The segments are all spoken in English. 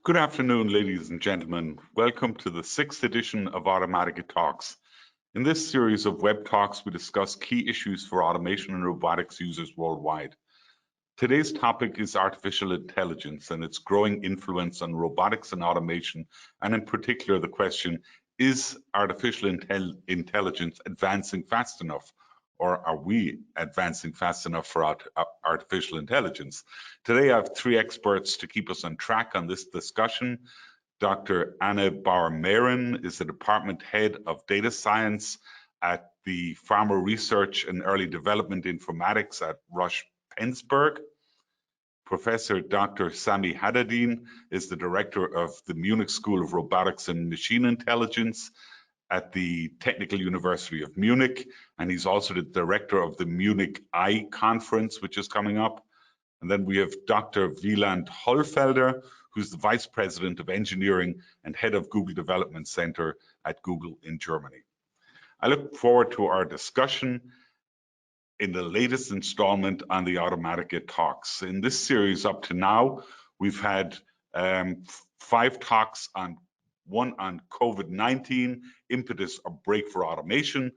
Good afternoon, ladies and gentlemen. Welcome to the 6th edition of Automatica Talks. In this series of web talks, we discuss key issues for automation and robotics users worldwide. Today's topic is artificial intelligence and its growing influence on robotics and automation, and in particular the question, is artificial intelligence advancing fast enough? Or are we advancing fast enough for artificial intelligence? Today, I have three experts to keep us on track on this discussion. Dr. Anna Bauer-Mehren is the Department Head of Data Science at the Pharma Research and Early Development Informatics at Roche. Professor Dr. Sami Haddadin is the Director of the Munich School of Robotics and Machine Intelligence at the Technical University of Munich, and he's also the director of the Munich AI conference, which is coming up. And then we have Dr. Wieland Holfelder, who's the Vice President of Engineering and Head of Google Development Center at Google in Germany. I look forward to our discussion in the latest installment on the Automatica Talks. In this series up to now, we've had 5 talks on one on COVID-19, impetus or break for automation,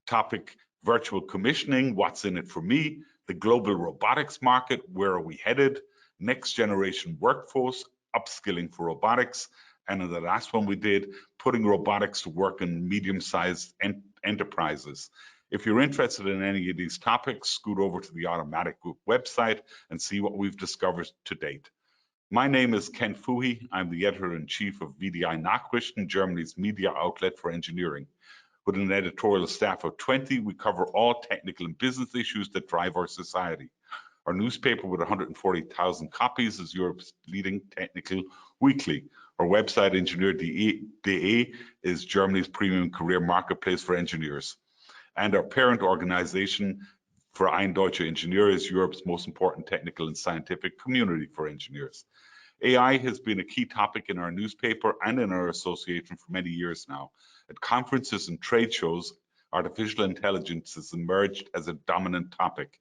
topic virtual commissioning, what's in it for me, the global robotics market, where are we headed, next generation workforce, upskilling for robotics, and in the last one we did, putting robotics to work in medium-sized enterprises. If you're interested in any of these topics, scoot over to the Automatic Group website and see what we've discovered to date. My name is Ken Fouhy. I'm the editor-in-chief of VDI Nachrichten, Germany's media outlet for engineering. With an editorial staff of 20, we cover all technical and business issues that drive our society. Our newspaper with 140,000 copies is Europe's leading technical weekly. Our website, Ingenieur.de, is Germany's premium career marketplace for engineers. And our parent organization, Verein Deutsche Ingenieure, is Europe's most important technical and scientific community for engineers. AI has been a key topic in our newspaper and in our association for many years now. At conferences and trade shows, artificial intelligence has emerged as a dominant topic.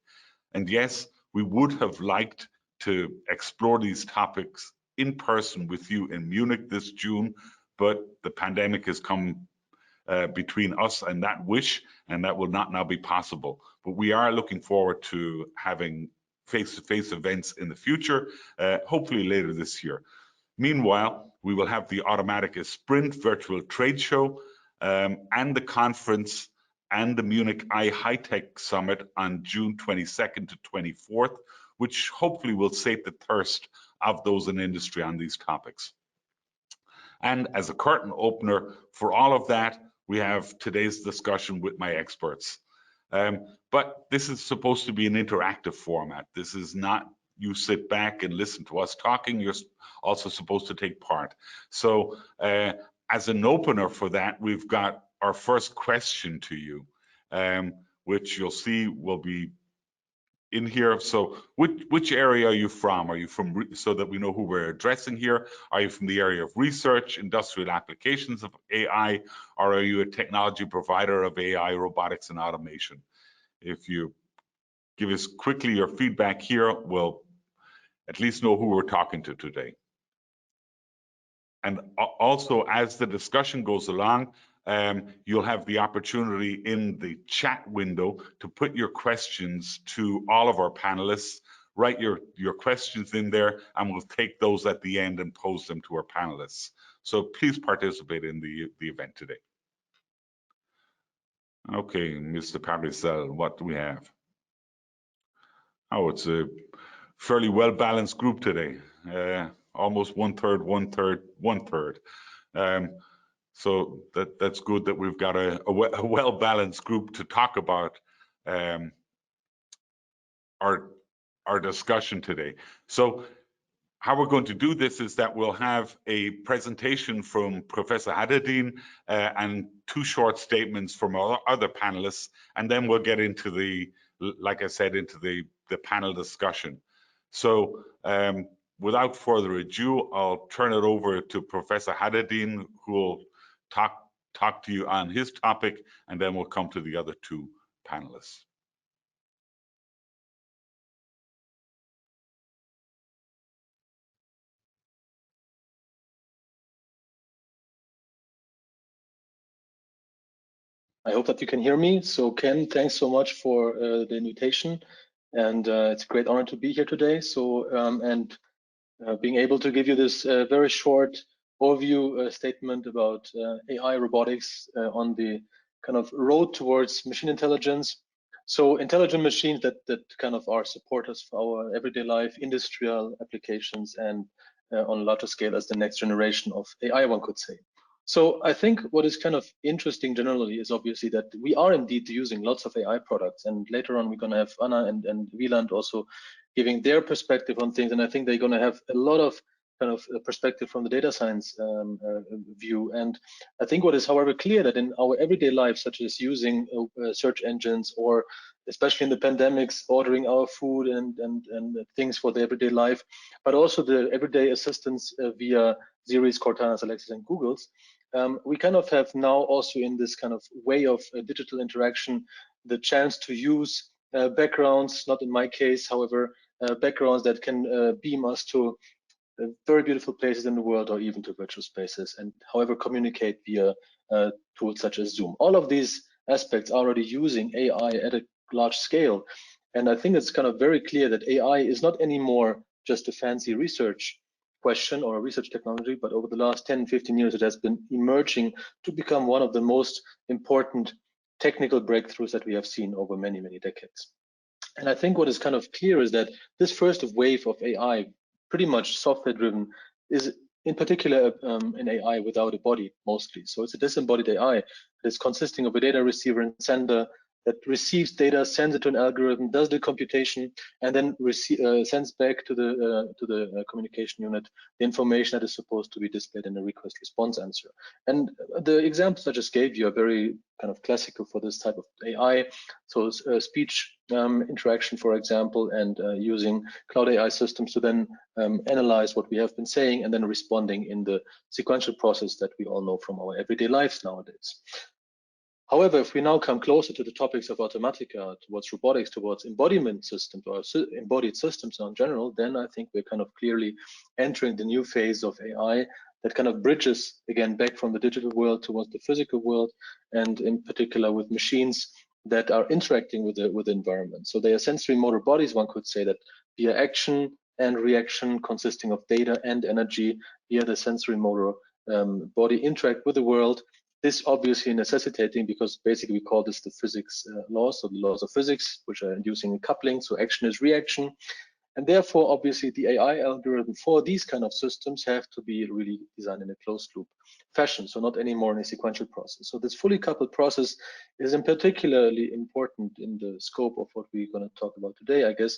And yes, we would have liked to explore these topics in person with you in Munich this June, but the pandemic has come between us and that wish, and that will not now be possible. But we are looking forward to having face-to-face events in the future, hopefully later this year. Meanwhile, we will have the Automatica Sprint virtual trade show and the conference and the Munich AI High Tech Summit on June 22nd to 24th, which hopefully will sate the thirst of those in industry on these topics. And as a curtain opener for all of that, we have today's discussion with my experts. But this is supposed to be an interactive format. This is not you sit back and listen to us talking. You're also supposed to take part. So as an opener for that, we've got our first question to you, which you'll see will be in here. So which area are you from? Are you from, so that we know who we're addressing here, are you from the area of research, industrial applications of AI, or are you a technology provider of AI, robotics, and automation? If you give us quickly your feedback here, we'll at least know who we're talking to today. And also, as the discussion goes along, you'll have the opportunity in the chat window to put your questions to all of our panelists. Write your questions in there, and we'll take those at the end and pose them to our panelists. So please participate in the event today. Okay, Mr. Parisel, what do we have? Oh, it's a fairly well-balanced group today. Almost 1/3, 1/3, 1/3. So that's good that we've got a well-balanced group to talk about our discussion today. So how we're going to do this is that we'll have a presentation from Professor Haddadin and 2 short statements from our other panelists, and then we'll get into the, like I said, into the panel discussion. So without further ado, I'll turn it over to Professor Haddadin, who will talk to you on his topic, and then we'll come to the other 2 panelists. I hope that you can hear me. So Ken, thanks so much for the invitation. And it's a great honor to be here today. So, being able to give you this very short overview statement about AI robotics on the kind of road towards machine intelligence. So intelligent machines that kind of are supporters for our everyday life, industrial applications, and on a larger scale as the next generation of AI, one could say. So I think what is kind of interesting generally is obviously that we are indeed using lots of AI products, and later on we're going to have Anna and Wieland also giving their perspective on things, and I think they're going to have a lot of kind of perspective from the data science view. And I think what is, however, clear that in our everyday life, such as using search engines, or especially in the pandemics, ordering our food and things for the everyday life, but also the everyday assistance via Siri's, Cortana's, Alexa's, and Google's. We kind of have now also in this kind of way of digital interaction the chance to use backgrounds, not in my case, however, backgrounds that can beam us to very beautiful places in the world, or even to virtual spaces, and however communicate via tools such as Zoom. All of these aspects are already using AI at a large scale. And I think it's kind of very clear that AI is not anymore just a fancy research question or a research technology, but over the last 10, 15 years, it has been emerging to become one of the most important technical breakthroughs that we have seen over many, many decades. And I think what is kind of clear is that this first wave of AI, pretty much software driven, is in particular an AI without a body mostly. So it's a disembodied AI that is consisting of a data receiver and sender that receives data, sends it to an algorithm, does the computation, and then sends back to the communication unit the information that is supposed to be displayed in a request response answer. And the examples I just gave you are very kind of classical for this type of AI. So speech interaction, for example, and using cloud AI systems to then analyze what we have been saying and then responding in the sequential process that we all know from our everyday lives nowadays. However, if we now come closer to the topics of automatica, towards robotics, towards embodiment systems or embodied systems in general, then I think we're kind of clearly entering the new phase of AI that kind of bridges again back from the digital world towards the physical world, and in particular with machines that are interacting with the environment. So they are sensory motor bodies, one could say, that via action and reaction consisting of data and energy via the sensory motor body interact with the world. This obviously necessitating, because basically we call this the physics laws, so the laws of physics, which are inducing a coupling, so action is reaction. And therefore, obviously, the AI algorithm for these kind of systems have to be really designed in a closed loop fashion, so not anymore in a sequential process. So this fully coupled process is in particularly important in the scope of what we're going to talk about today, I guess,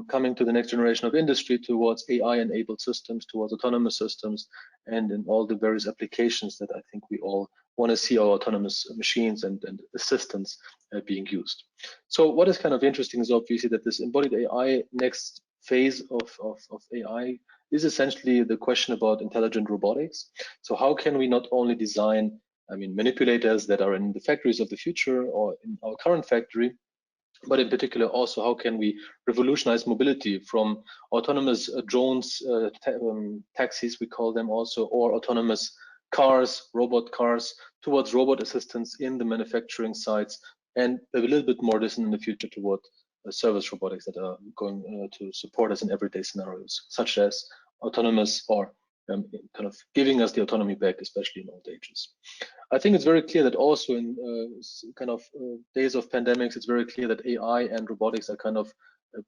coming to the next generation of industry towards AI-enabled systems, towards autonomous systems, and in all the various applications that I think we all want to see our autonomous machines and assistants being used. So what is kind of interesting is obviously that this embodied AI next phase of AI is essentially the question about intelligent robotics. So how can we not only design, manipulators that are in the factories of the future or in our current factory, but in particular also how can we revolutionize mobility from autonomous drones, taxis we call them also, or autonomous cars, robot cars, towards robot assistants in the manufacturing sites, and a little bit more distant in the future toward service robotics that are going to support us in everyday scenarios, such as autonomous or kind of giving us the autonomy back, especially in old ages. I think it's very clear that also in days of pandemics, it's very clear that AI and robotics are kind of a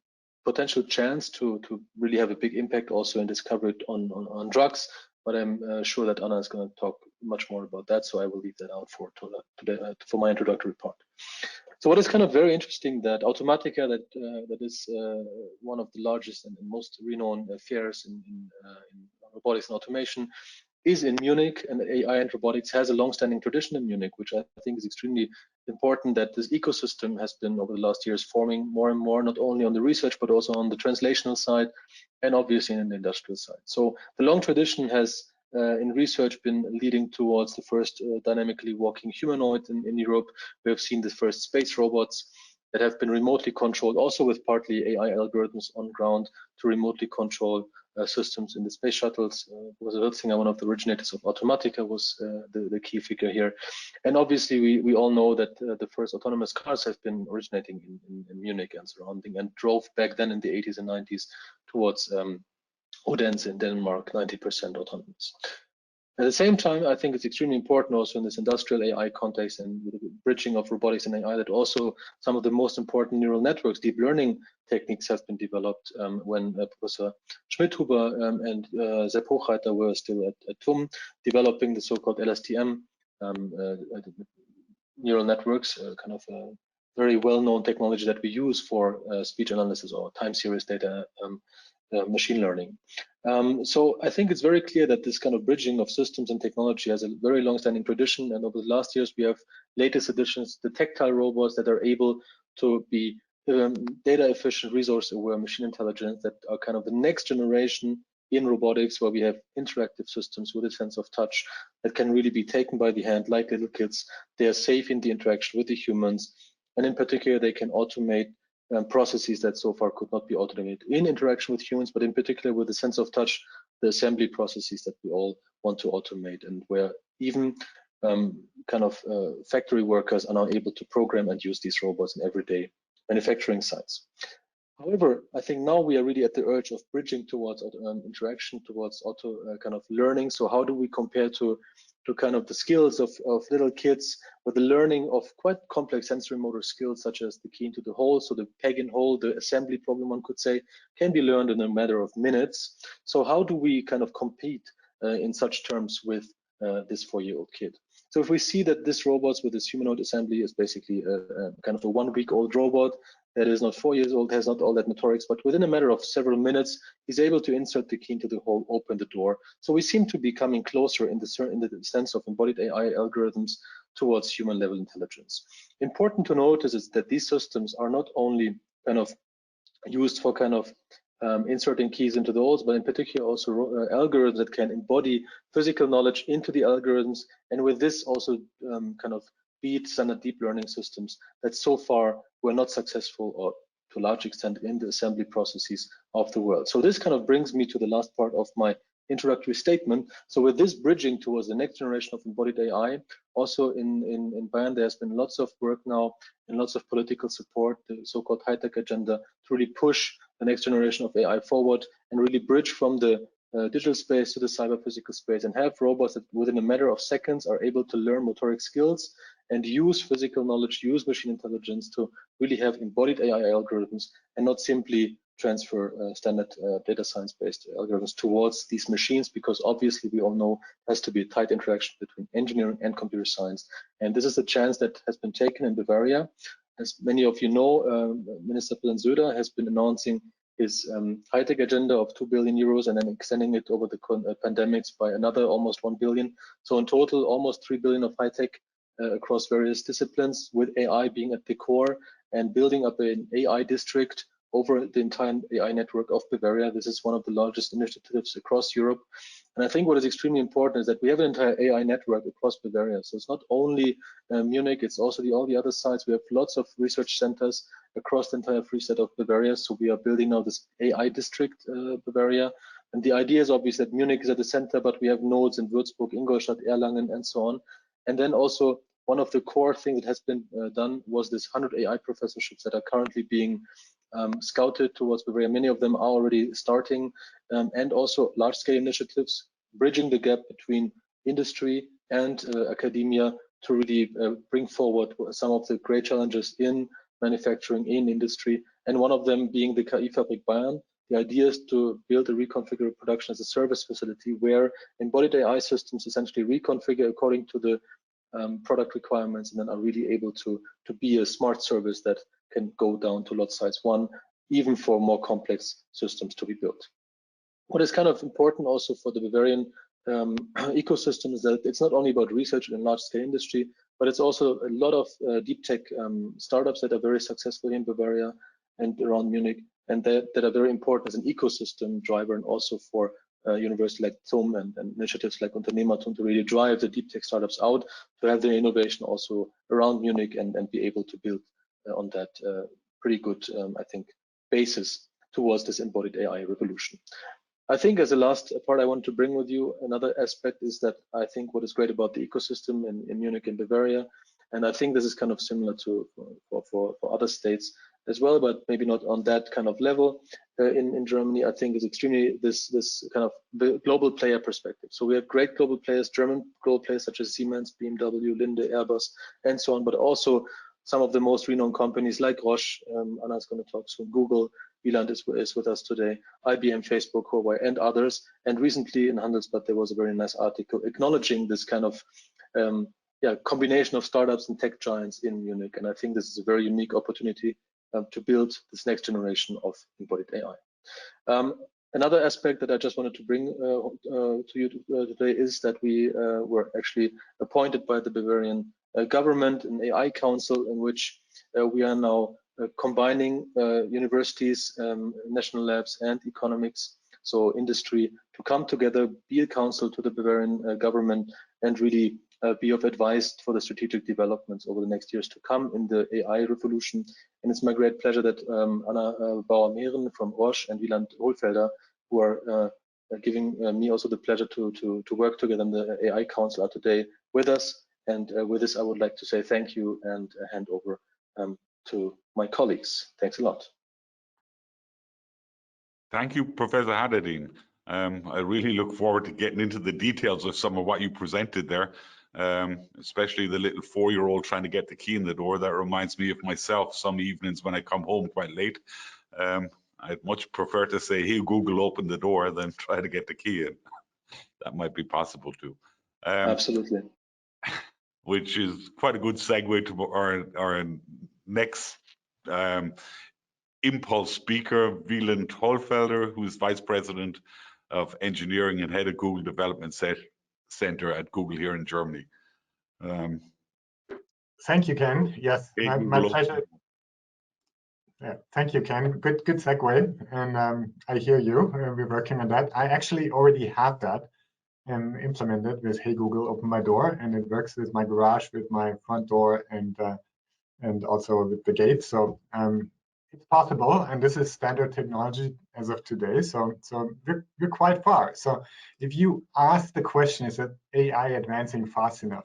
potential chance to really have a big impact also in discovery on drugs. But I'm sure that Anna is going to talk much more about that, so I will leave that out for my introductory part. So what is kind of very interesting, that automatica, that is one of the largest and most renowned fairs in robotics and automation, is in Munich, and AI and robotics has a long-standing tradition in Munich, which I think is extremely important, that this ecosystem has been over the last years forming more and more, not only on the research, but also on the translational side, and obviously in the industrial side. So the long tradition has in research been leading towards the first dynamically walking humanoid in Europe. We have seen the first space robots that have been remotely controlled, also with partly AI algorithms on ground to remotely control systems in the space shuttles. Was Ritzinger, one of the originators of Automatica, was the key figure here. And obviously, we all know that the first autonomous cars have been originating in Munich and surrounding, and drove back then in the 80s and 90s towards Odense in Denmark, 90% autonomous. At the same time, I think it's extremely important also in this industrial AI context and with the bridging of robotics and AI that also some of the most important neural networks, deep learning techniques have been developed when Professor Schmidhuber and Sepp Hochreiter were still at TUM developing the so-called LSTM neural networks, kind of a very well-known technology that we use for speech analysis or time series data machine learning. So I think it's very clear that this kind of bridging of systems and technology has a very long-standing tradition, and over the last years we have latest additions, the tactile robots that are able to be data efficient, resource aware machine intelligence that are kind of the next generation in robotics, where we have interactive systems with a sense of touch that can really be taken by the hand like little kids. They are safe in the interaction with the humans, and in particular they can automate processes that so far could not be automated in interaction with humans, but in particular with the sense of touch, the assembly processes that we all want to automate, and where even factory workers are now able to program and use these robots in everyday manufacturing sites. However, I think now we are really at the urge of bridging towards interaction, towards learning. So how do we compare to kind of the skills of little kids with the learning of quite complex sensory motor skills, such as the key into the hole, so the peg in hole, the assembly problem, one could say, can be learned in a matter of minutes. So how do we kind of compete in such terms with this 4-year-old kid? So if we see that this robot with this humanoid assembly is basically kind of a 1-week-old robot that is not 4 years old, has not all that motorics, but within a matter of several minutes, he's able to insert the key into the hole, open the door. So we seem to be coming closer in the sense of embodied AI algorithms towards human level intelligence. Important to notice is that these systems are not only kind of used for kind of inserting keys into the holes, but in particular also algorithms that can embody physical knowledge into the algorithms, and with this also kind of beat standard deep learning systems that so far were not successful or to a large extent in the assembly processes of the world. So this kind of brings me to the last part of my introductory statement. So with this bridging towards the next generation of embodied AI, also in Bayern, there's been lots of work now and lots of political support, the so-called high-tech agenda, to really push the next generation of AI forward and really bridge from the digital space to the cyber physical space, and have robots that within a matter of seconds are able to learn motoric skills and use physical knowledge, use machine intelligence to really have embodied AI algorithms and not simply transfer standard data science-based algorithms towards these machines, because obviously we all know there has to be a tight interaction between engineering and computer science. And this is a chance that has been taken in Bavaria. As many of you know, Minister President Söder has been announcing his high-tech agenda of 2 billion euros and then extending it over the pandemics by another almost 1 billion. So in total, almost 3 billion of high-tech across various disciplines, with AI being at the core, and building up an AI district over the entire AI network of Bavaria. This is one of the largest initiatives across Europe. And I think what is extremely important is that we have an entire AI network across Bavaria. So it's not only Munich, it's also all the other sites. We have lots of research centers across the entire free state of Bavaria. So we are building now this AI district, Bavaria. And the idea is obviously that Munich is at the center, but we have nodes in Würzburg, Ingolstadt, Erlangen, and so on. And then also one of the core things that has been done was this 100 AI professorships that are currently being scouted towards Bavaria. Many of them are already starting, and also large-scale initiatives bridging the gap between industry and academia to really bring forward some of the great challenges in manufacturing, in industry, and one of them being the KI Fabrik Bayern. The idea is to build a reconfigured production as a service facility where embodied AI systems essentially reconfigure according to the product requirements, and then are really able to be a smart service that can go down to lot size 1, even for more complex systems to be built. What is kind of important also for the Bavarian ecosystem is that it's not only about research in large-scale industry, but it's also a lot of deep tech startups that are very successful in Bavaria and around Munich, and that are very important as an ecosystem driver, and also for universities like TUM and initiatives like Unternehmertum to really drive the deep tech startups out, to have their innovation also around Munich and be able to build on that pretty good, I think, basis towards this embodied AI revolution. I think as a last part I want to bring with you, another aspect is that I think what is great about the ecosystem in Munich and Bavaria, and I think this is kind of similar to for other states as well, but maybe not on that kind of level in Germany, I think is extremely this kind of global player perspective. So we have great global players, German global players such as Siemens, BMW, Linde, Airbus, and so on, but also some of the most renowned companies like Roche, Anna's going to talk soon, Google, Wieland is with us today, IBM, Facebook, Huawei, and others. And recently in Handelsblatt, there was a very nice article acknowledging this kind of combination of startups and tech giants in Munich. And I think this is a very unique opportunity to build this next generation of embodied AI. Another aspect that I just wanted to bring to you today is that we were actually appointed by the Bavarian government, an AI council, in which we are now combining universities, national labs, and economics, so industry, to come together, be a council to the Bavarian government, and really be of advice for the strategic developments over the next years to come in the AI revolution. And it's my great pleasure that Anna Bauer-Mehren from Roche and Wieland Holfelder, who are giving me also the pleasure to work together in the AI Council, are today with us. And with this, I would like to say thank you and hand over to my colleagues. Thanks a lot. Thank you, Professor Haddadin. I really look forward to getting into the details of some of what you presented there, especially the little 4-year-old trying to get the key in the door. That reminds me of myself some evenings when I come home quite late. I'd much prefer to say, hey, Google, open the door, than try to get the key in. That might be possible too. Absolutely. Which is quite a good segue to our next impulse speaker, Wieland Holfelder, who is Vice President of Engineering and Head of Google Development Center at Google here in Germany. Thank you, Ken. Yes, my pleasure. Yeah, thank you, Ken. Good segue. And I hear you. We're working on that. I actually already have that implemented with Hey Google, open my door, and it works with my garage, with my front door, and also with the gate. So it's possible, and this is standard technology as of today. So we're quite far. So if you ask the question, is that AI advancing fast enough?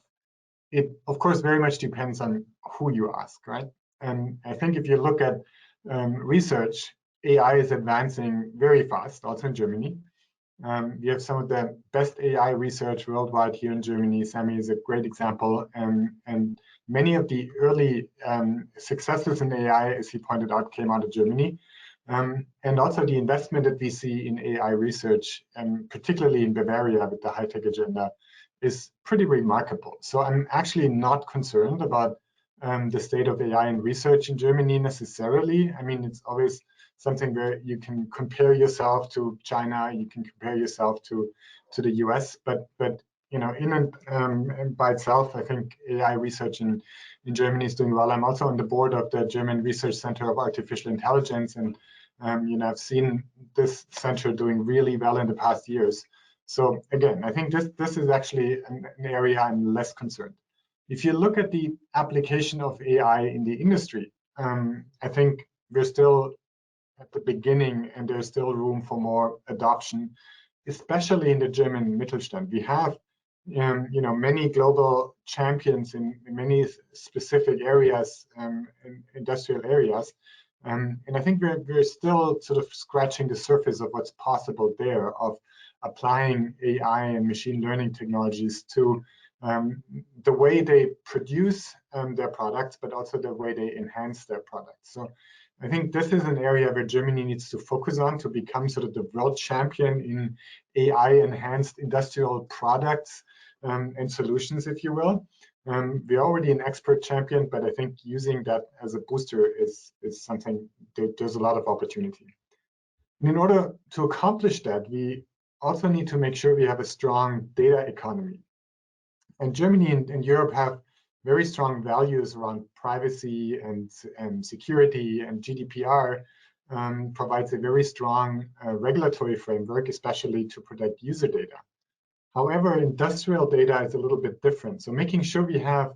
It of course very much depends on who you ask, right? And I think if you look at research, AI is advancing very fast, also in Germany. We have some of the best AI research worldwide here in Germany. Sami is a great example, and many of the early successes in AI, as he pointed out, came out of Germany. And also the investment that we see in AI research, particularly in Bavaria with the high-tech agenda, is pretty remarkable. So I'm actually not concerned about the state of AI and research in Germany necessarily. I mean, it's always something where you can compare yourself to China, you can compare yourself to the US, but you know, in and by itself, I think AI research in Germany is doing well. I'm also on the board of the German Research Center of Artificial Intelligence, and you know, I've seen this center doing really well in the past years. So again, I think this is actually an area I'm less concerned. If you look at the application of AI in the industry, I think we're still at the beginning, and there's still room for more adoption, especially in the German Mittelstand. We have, you know, many global champions in many specific areas, industrial areas, and I think we're still sort of scratching the surface of what's possible there, of applying AI and machine learning technologies to the way they produce their products, but also the way they enhance their products. So I think this is an area where Germany needs to focus on to become sort of the world champion in AI-enhanced industrial products and solutions, if you will. We're already an expert champion, but I think using that as a booster is something that there's a lot of opportunity. And in order to accomplish that, we also need to make sure we have a strong data economy. And Germany and Europe have very strong values around privacy and security, and GDPR provides a very strong regulatory framework, especially to protect user data. However, industrial data is a little bit different. So making sure we have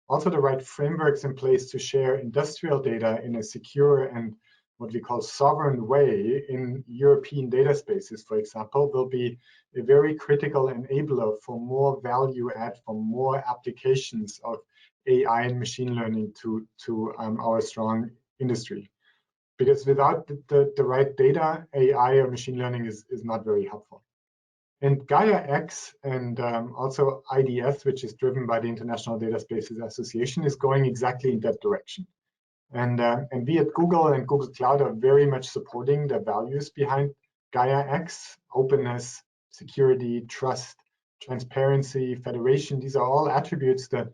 also the right frameworks in place to share industrial data in a secure and what we call sovereign way in European data spaces, for example, will be a very critical enabler for more value add, for more applications of AI and machine learning to our strong industry. Because without the right data, AI or machine learning is not very helpful. And Gaia-X and also IDS, which is driven by the International Data Spaces Association, is going exactly in that direction. And we at Google and Google Cloud are very much supporting the values behind Gaia-X: openness, security, trust, transparency, federation. These are all attributes that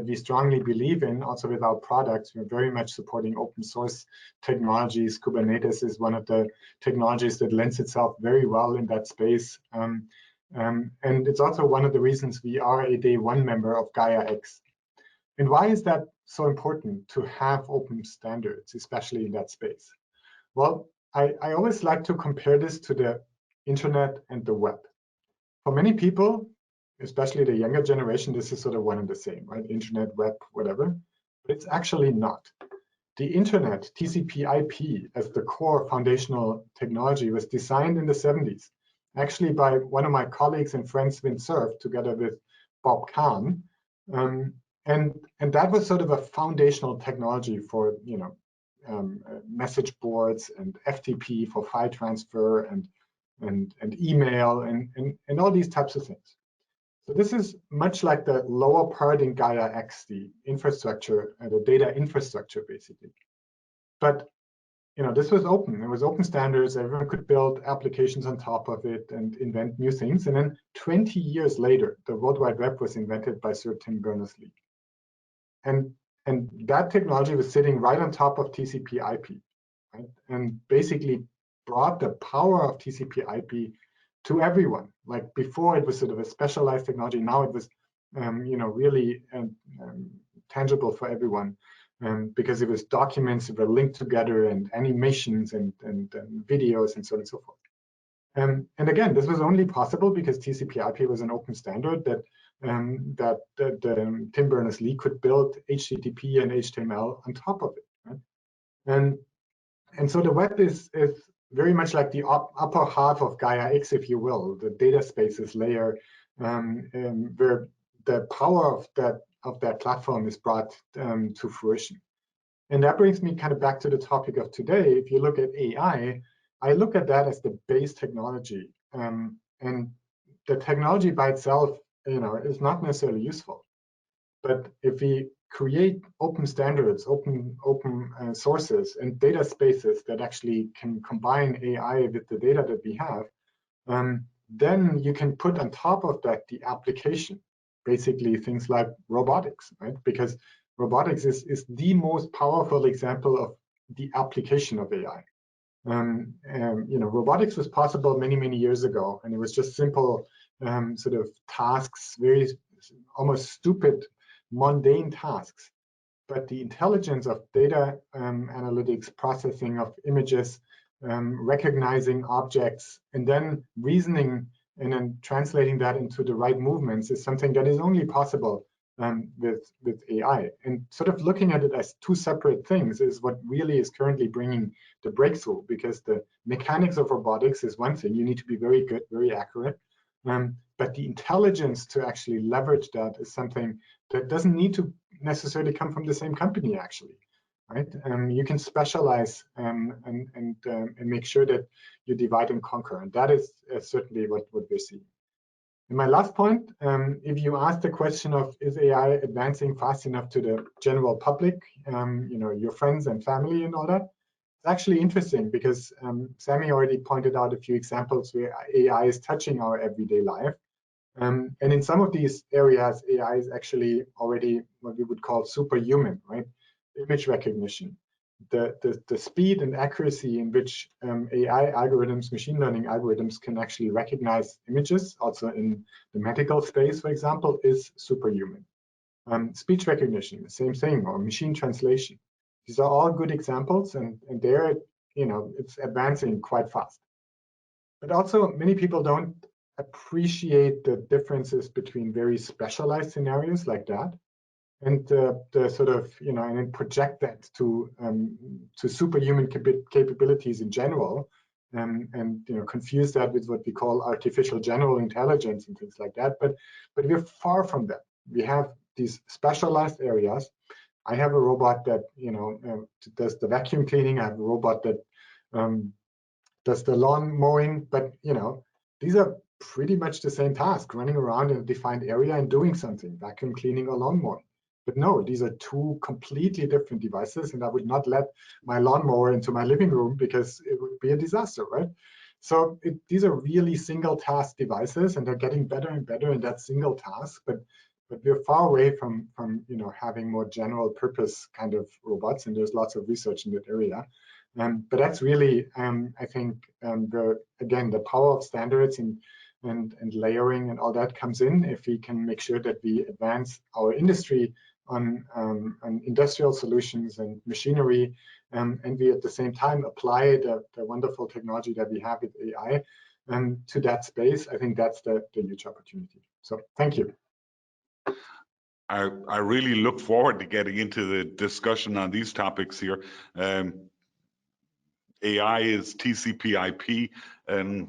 we strongly believe in. Also with our products, we're very much supporting open source technologies. Kubernetes is one of the technologies that lends itself very well in that space. And it's also one of the reasons we are a day one member of Gaia-X. And why is that so important to have open standards, especially in that space? Well, I always like to compare this to the internet and the web. For many people, especially the younger generation, this is sort of one and the same, right? Internet, web, whatever. But it's actually not. The internet, TCP/IP, as the core foundational technology, was designed in the 70s, actually by one of my colleagues and friends, Vint Cerf, together with Bob Kahn. And that was sort of a foundational technology for, message boards and FTP for file transfer and email and all these types of things. So this is much like the lower part in Gaia-X, the infrastructure, the data infrastructure, basically. But this was open. It was open standards. Everyone could build applications on top of it and invent new things. And then 20 years later, the World Wide Web was invented by Sir Tim Berners-Lee. And that technology was sitting right on top of TCP/IP, right? And basically brought the power of TCP/IP to everyone. Like before, it was sort of a specialized technology. Now it was, really tangible for everyone, because it was documents that were linked together and animations and videos and so on and so forth. And again, this was only possible because TCP/IP was an open standard that Tim Berners-Lee could build HTTP and HTML on top of it. Right? And so the web is very much like the upper half of Gaia-X, if you will, the data spaces layer, where the power of that platform is brought to fruition. And that brings me kind of back to the topic of today. If you look at AI, I look at that as the base technology, and the technology by itself, is not necessarily useful. But if we create open standards, open sources, and data spaces that actually can combine AI with the data that we have, then you can put on top of that the application, basically things like robotics, right? Because robotics is the most powerful example of the application of AI. Robotics was possible many years ago, and it was just simple sort of tasks, very almost stupid, mundane tasks. But the intelligence of data analytics, processing of images, recognizing objects, and then reasoning and then translating that into the right movements is something that is only possible with AI. And sort of looking at it as two separate things is what really is currently bringing the breakthrough, because the mechanics of robotics is one thing. You need to be very good, very accurate. But the intelligence to actually leverage that is something that doesn't need to necessarily come from the same company, actually, right? You can specialize and make sure that you divide and conquer, and that is certainly what we're seeing. And my last point, if you ask the question of is AI advancing fast enough to the general public, your friends and family and all that, it's actually interesting because Sami already pointed out a few examples where AI is touching our everyday life. And in some of these areas, AI is actually already what we would call superhuman, right? Image recognition, the speed and accuracy in which AI algorithms, machine learning algorithms can actually recognize images, also in the medical space, for example, is superhuman. Speech recognition, the same thing, or machine translation. These are all good examples, and there, it's advancing quite fast. But also, many people don't appreciate the differences between very specialized scenarios like that and the sort of, and then project that to superhuman capabilities in general, and confuse that with what we call artificial general intelligence and things like that. But we're far from that. We have these specialized areas. I have a robot that does the vacuum cleaning. I have a robot that does the lawn mowing. But these are pretty much the same task: running around in a defined area and doing something, vacuum cleaning or lawn mowing. But no, these are two completely different devices, and I would not let my lawnmower into my living room because it would be a disaster, right? So these are really single task devices, and they're getting better and better in that single task. But we're far away from having more general purpose kind of robots, and there's lots of research in that area. But that's really, I think, again, the power of standards and layering and all that comes in if we can make sure that we advance our industry on industrial solutions and machinery, and we at the same time apply the wonderful technology that we have with AI to that space. I think that's the huge opportunity. So thank you. I really look forward to getting into the discussion on these topics here. AI is TCP/IP, and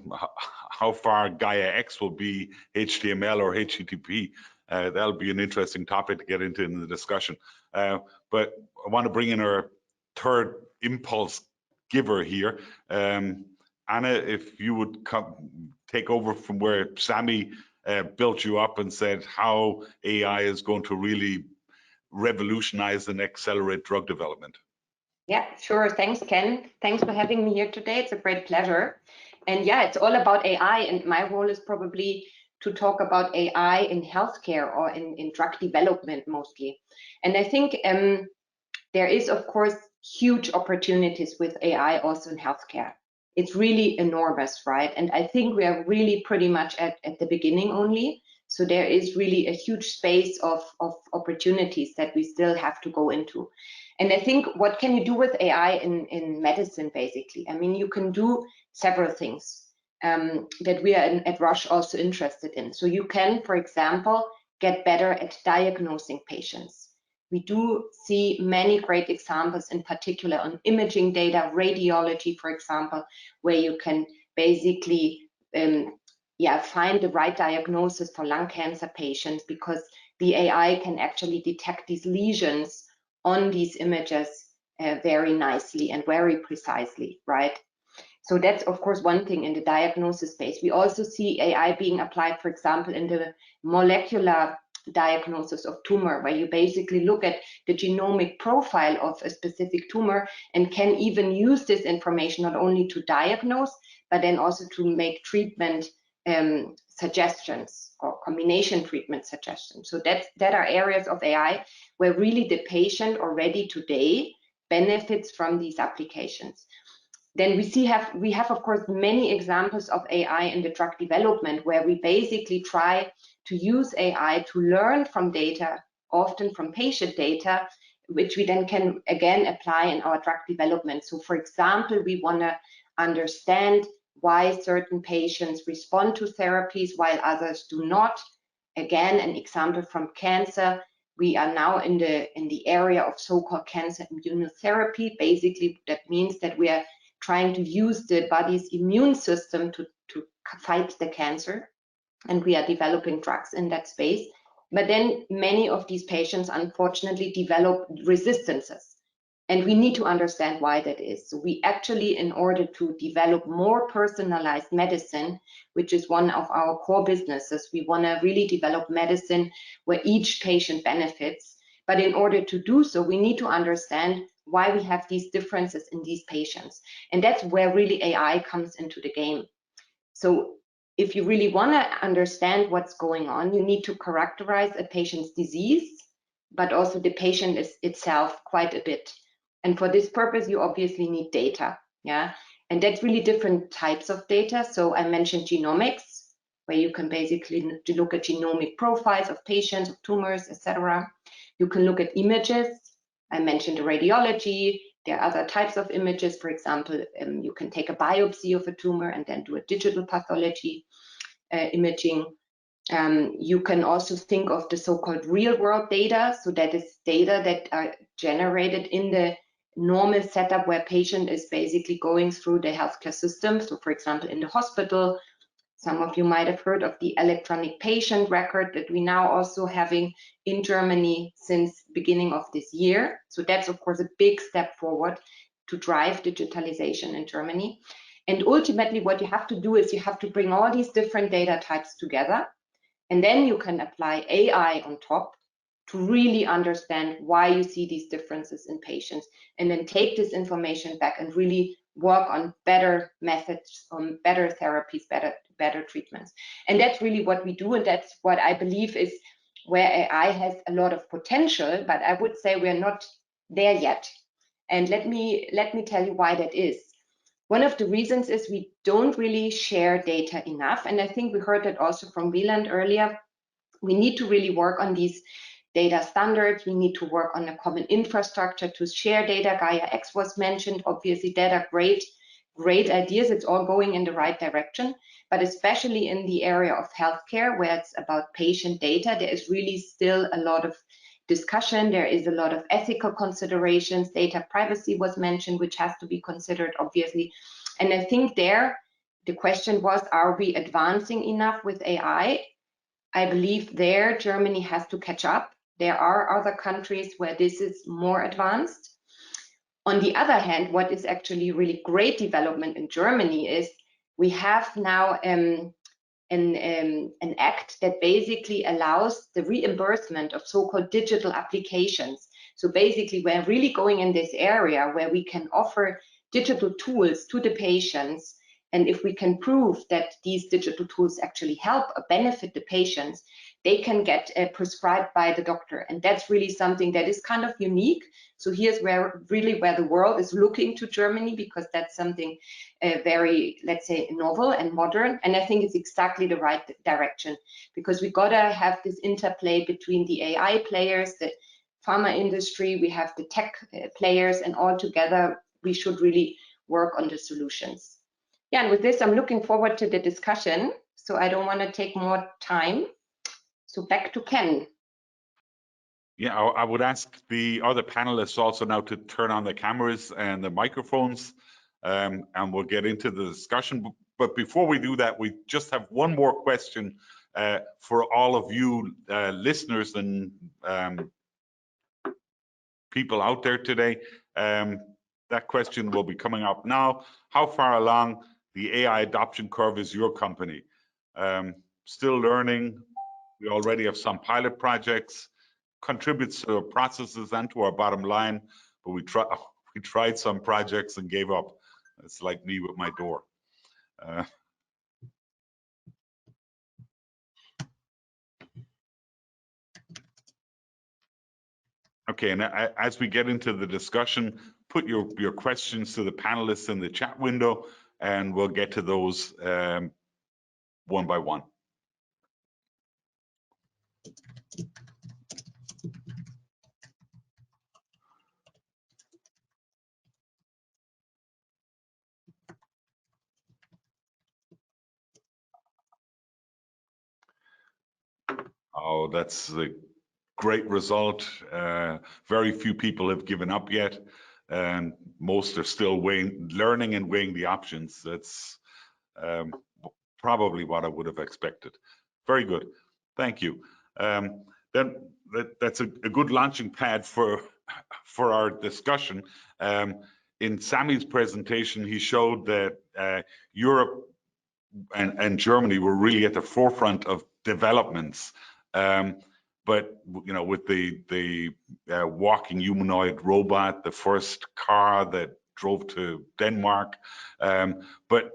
how far Gaia X will be HTML or HTTP. That'll be an interesting topic to get into in the discussion. But I want to bring in our third impulse giver here. Anna, if you would take over from where Sami built you up and said how AI is going to really revolutionize and accelerate drug development. Yeah, sure. Thanks, Ken. Thanks for having me here today. It's a great pleasure. And yeah, it's all about AI. And my role is probably to talk about AI in healthcare or in drug development mostly. And I think there is, of course, huge opportunities with AI also in healthcare. It's really enormous, right? And I think we are really pretty much at the beginning only. So there is really a huge space of opportunities that we still have to go into. And I think, what can you do with AI in medicine, basically? I mean, you can do several things that we are at Roche also interested in. So you can, for example, get better at diagnosing patients. We do see many great examples, in particular on imaging data, radiology, for example, where you can basically find the right diagnosis for lung cancer patients, because the AI can actually detect these lesions on these images very nicely and very precisely, right? So that's, of course, one thing in the diagnosis space. We also see AI being applied, for example, in the molecular diagnosis of tumor, where you basically look at the genomic profile of a specific tumor and can even use this information not only to diagnose, but then also to make treatment suggestions or combination treatment suggestions. So that are areas of AI where really the patient already today benefits from these applications. Then we have of course many examples of AI in the drug development, where we basically try to use AI to learn from data, often from patient data, which we then can again apply in our drug development. So for example, we want to understand why certain patients respond to therapies while others do not. Again, an example from cancer. We are now in the area of so-called cancer immunotherapy. Basically, that means that we are trying to use the body's immune system to fight the cancer, and we are developing drugs in that space. But then many of these patients unfortunately develop resistances, and we need to understand why that is. So we actually, in order to develop more personalized medicine, which is one of our core businesses, we want to really develop medicine where each patient benefits. But in order to do so, we need to understand why we have these differences in these patients. And that's where really AI comes into the game. So if you really want to understand what's going on, you need to characterize a patient's disease, but also the patient itself quite a bit. And for this purpose, you obviously need data, yeah? And that's really different types of data. So I mentioned genomics, where you can basically look at genomic profiles of patients, of tumors, etc. You can look at images. I mentioned radiology. There are other types of images. For example, you can take a biopsy of a tumor and then do a digital pathology imaging. You can also think of the so-called real-world data. So that is data that are generated in the normal setup where patient is basically going through the healthcare system. So for example, in the hospital, some of you might have heard of the electronic patient record that we now also having in Germany since beginning of this year. So that's of course a big step forward to drive digitalization in Germany. And ultimately what you have to do is you have to bring all these different data types together, and then you can apply AI on top to really understand why you see these differences in patients, and then take this information back and really work on better methods, on better therapies, better treatments. And that's really what we do, and that's what I believe is where AI has a lot of potential, but I would say we're not there yet. And let me tell you why that is. One of the reasons is we don't really share data enough, and I think we heard that also from Wieland earlier. We need to really work on these data standards. We need to work on a common infrastructure to share data. Gaia X was mentioned. Obviously, that are great ideas. It's all going in the right direction. But especially in the area of healthcare, where it's about patient data, there is really still a lot of discussion. There is a lot of ethical considerations. Data privacy was mentioned, which has to be considered, obviously. And I think there, the question was, are we advancing enough with AI? I believe there Germany has to catch up. There are other countries where this is more advanced. On the other hand, what is actually really great development in Germany is we have now an act that basically allows the reimbursement of so-called digital applications. So basically, we're really going in this area where we can offer digital tools to the patients. And if we can prove that these digital tools actually help or benefit the patients, they can get prescribed by the doctor. And that's really something that is kind of unique. So here's where the world is looking to Germany, because that's something very, let's say, novel and modern. And I think it's exactly the right direction, because we gotta have this interplay between the AI players, the pharma industry, we have the tech players, and all together we should really work on the solutions. Yeah, and with this, I'm looking forward to the discussion. So I don't want to take more time. So back to Ken. Yeah, I would ask the other panelists also now to turn on the cameras and the microphones, and we'll get into the discussion. But before we do that, we just have one more question for all of you listeners and people out there today. That question will be coming up now. How far along the AI adoption curve is your company? Still learning. We already have some pilot projects, contributes to our processes and to our bottom line, but we tried some projects and gave up. It's like me with my door. Okay, and as we get into the discussion, put your questions to the panelists in the chat window, and we'll get to those one by one. Oh, that's a great result. Very few people have given up yet, and most are still learning and weighing the options. That's probably what I would have expected. Very good, thank you. Then that's a good launching pad for our discussion. In Sami's presentation, he showed that Europe and Germany were really at the forefront of developments. But with the walking humanoid robot, the first car that drove to Denmark, but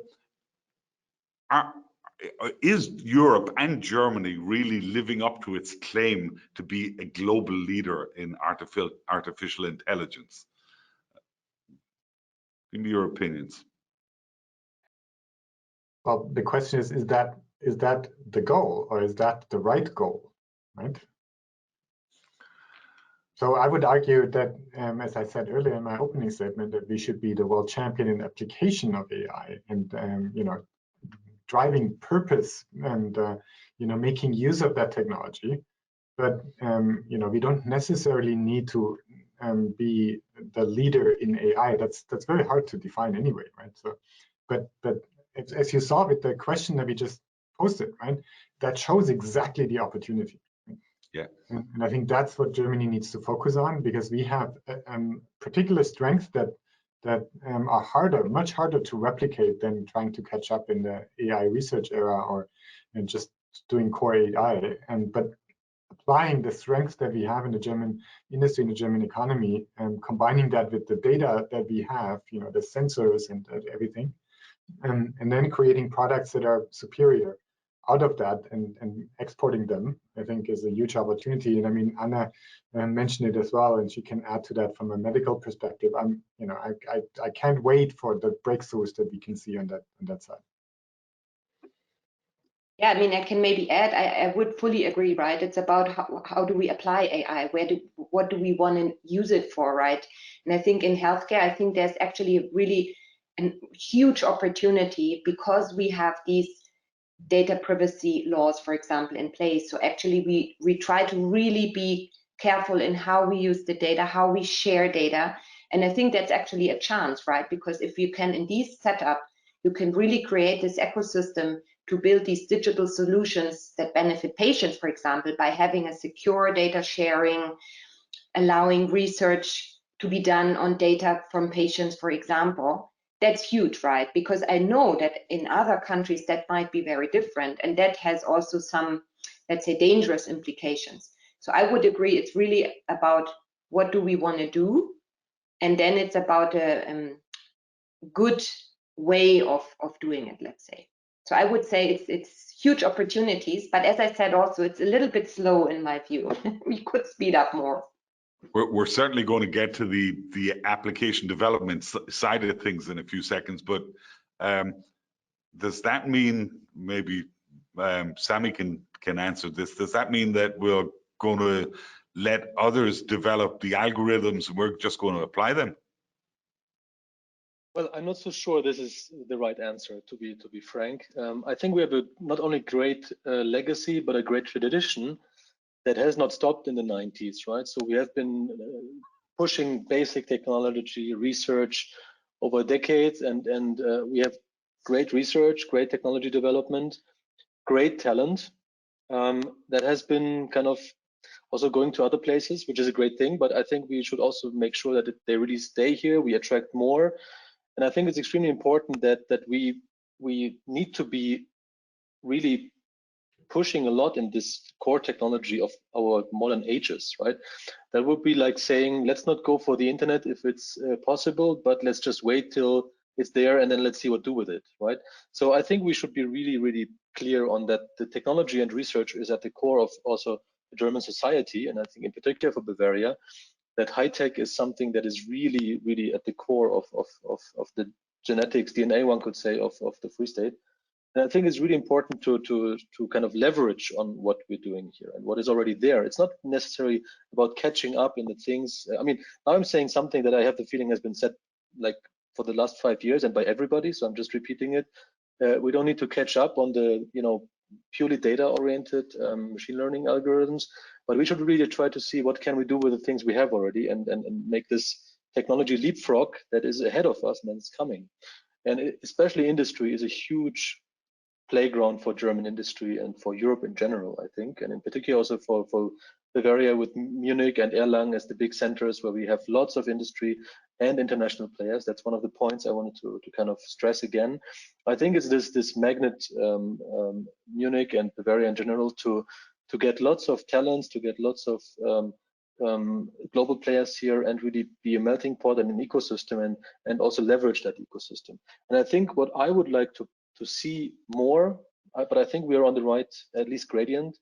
is Europe and Germany really living up to its claim to be a global leader in artificial intelligence? Give me your opinions. Well, the question is that the goal, or is that the right goal, right? So I would argue that, as I said earlier in my opening statement, that we should be the world champion in application of AI, and driving purpose and making use of that technology. But we don't necessarily need to be the leader in AI. That's very hard to define anyway, right? So, but as you saw with the question that we just posted, right, that shows exactly the opportunity. Yeah. And I think that's what Germany needs to focus on, because we have particular strengths that are much harder to replicate than trying to catch up in the AI research era or just doing core AI. But applying the strengths that we have in the German industry, in the German economy, and combining that with the data that we have, the sensors and everything, and then creating products that are superior out of that and exporting them, I think is a huge opportunity. And I mean, Anna mentioned it as well, and she can add to that from a medical perspective. I can't wait for the breakthroughs that we can see on that side. Yeah, I mean, I can maybe add, I would fully agree, right? It's about how do we apply AI? What do we want to use it for, right? And I think in healthcare, I think there's actually really a huge opportunity, because we have these data privacy laws, for example, in place. So actually we try to really be careful in how we use the data, how we share data. And I think that's actually a chance, right? Because if you can, in these setup, you can really create this ecosystem to build these digital solutions that benefit patients, for example, by having a secure data sharing, allowing research to be done on data from patients, for example. That's huge, right? Because I know that in other countries that might be very different, and that has also some, let's say, dangerous implications. So I would agree, it's really about what do we want to do, and then it's about a good way of doing it, let's say. So I would say it's huge opportunities, but as I said also, it's a little bit slow in my view. We could speed up more. We're certainly going to get to the application development side of things in a few seconds, but does that mean, maybe Sami can answer this, does that mean that we're going to let others develop the algorithms and we're just going to apply them? Well, I'm not so sure this is the right answer, to be frank. I think we have a not only great legacy, but a great tradition that has not stopped in the 90s, right? So we have been pushing basic technology research over decades, and we have great research, great technology development, great talent that has been kind of also going to other places, which is a great thing. But I think we should also make sure that they really stay here. We attract more. And I think it's extremely important that we need to be really pushing a lot in this core technology of our modern ages, right? That would be like saying, let's not go for the internet if it's possible, but let's just wait till it's there and then let's see what to do with it, right? So I think we should be really, really clear on that. The technology and research is at the core of also the German society, and I think in particular for Bavaria, that high tech is something that is really, really at the core of the genetics, DNA, one could say, of the Free State. And I think it's really important to kind of leverage on what we're doing here and what is already there. It's not necessarily about catching up in the things. I mean, now I'm saying something that I have the feeling has been said like for the last 5 years and by everybody, so I'm just repeating it. We don't need to catch up on the, purely data-oriented machine learning algorithms, but we should really try to see what can we do with the things we have already and make this technology leapfrog that is ahead of us and it's coming. And especially industry is a huge playground for German industry and for Europe in general, I think, and in particular also for Bavaria with Munich and Erlangen as the big centers where we have lots of industry and international players. That's one of the points I wanted to kind of stress again. I think it's this magnet, Munich and Bavaria in general, to get lots of talents, to get lots of global players here and really be a melting pot and an ecosystem and also leverage that ecosystem. And I think what I would like to see more, but I think we are on the right, at least gradient,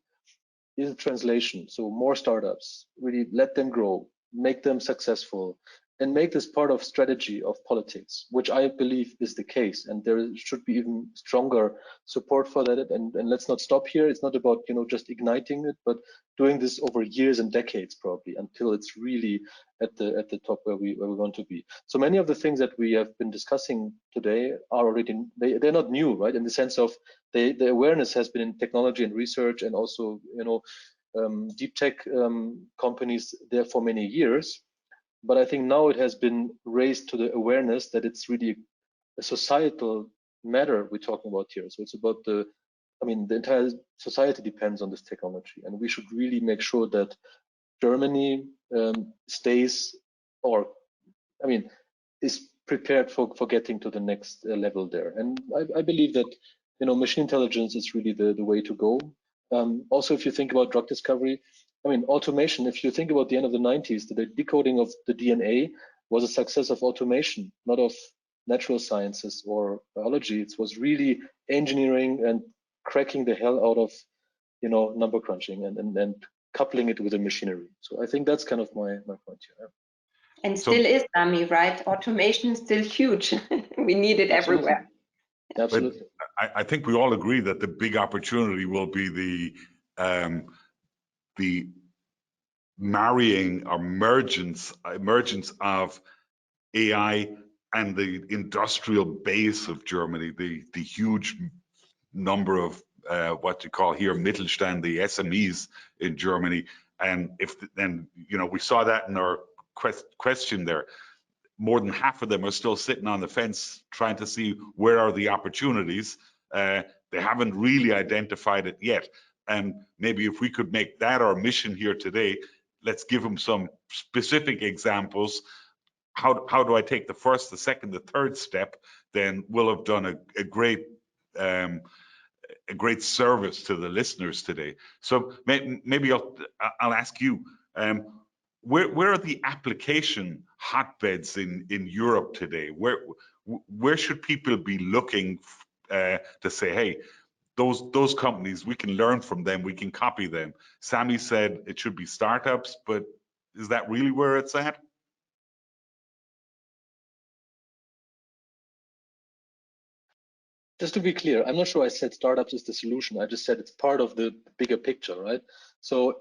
is translation. So more startups, really let them grow, make them successful, and make this part of strategy of politics, which I believe is the case, and there should be even stronger support for that. And let's not stop here. It's not about just igniting it, but doing this over years and decades probably until it's really at the top where we want to be. So many of the things that we have been discussing today are already they're not new, right? In the sense of the awareness has been in technology and research, and also deep tech companies there for many years. But I think now it has been raised to the awareness that it's really a societal matter we're talking about here. So it's about the entire society depends on this technology, and we should really make sure that Germany stays, or is prepared for getting to the next level there. And I believe that machine intelligence is really the way to go. Also, if you think about drug discovery, automation, if you think about the end of the 90s, the decoding of the DNA was a success of automation, not of natural sciences or biology. It was really engineering and cracking the hell out of, number crunching and coupling it with the machinery. So I think that's kind of my point here. And still is, Sami, right? Automation is still huge. We need it everywhere. Absolutely. But I think we all agree that the big opportunity will be the marrying or emergence of AI and the industrial base of Germany, the huge number of what you call here Mittelstand, the SMEs in Germany. And we saw that in our question there. More than half of them are still sitting on the fence trying to see where are the opportunities. They haven't really identified it yet. And maybe if we could make that our mission here today, let's give them some specific examples. How do I take the first, the second, the third step? Then we'll have done a great service to the listeners today. So maybe I'll ask you, where are the application hotbeds in Europe today? Where should people be looking to say, hey, those companies, we can learn from them, we can copy them? Sami said it should be startups, but is that really where it's at? Just to be clear, I'm not sure I said startups is the solution. I just said it's part of the bigger picture, right? So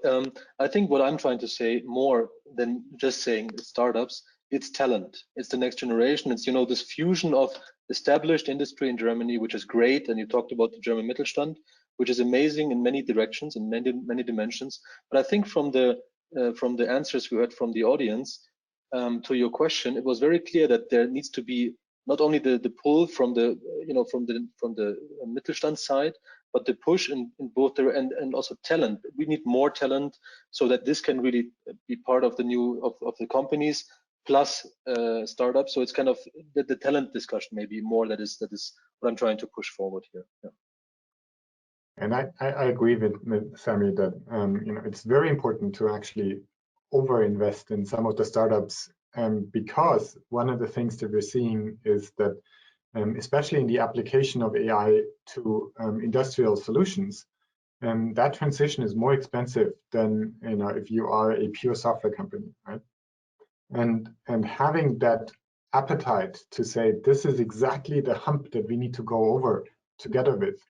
I think what I'm trying to say, more than just saying startups, it's talent. It's the next generation. It's this fusion of established industry in Germany, which is great. And you talked about the German Mittelstand, which is amazing in many directions, in many dimensions. But I think from the answers we heard from the audience to your question, it was very clear that there needs to be not only the pull from the from the Mittelstand side, but the push in both there and also talent. We need more talent so that this can really be part of the new of the companies plus startups. So it's kind of the talent discussion maybe more that is what I'm trying to push forward here. Yeah. And I agree with Sami that it's very important to actually overinvest in some of the startups, because one of the things that we're seeing is that especially in the application of AI to industrial solutions, that transition is more expensive than if you are a pure software company, right? And having that appetite to say this is exactly the hump that we need to go over together with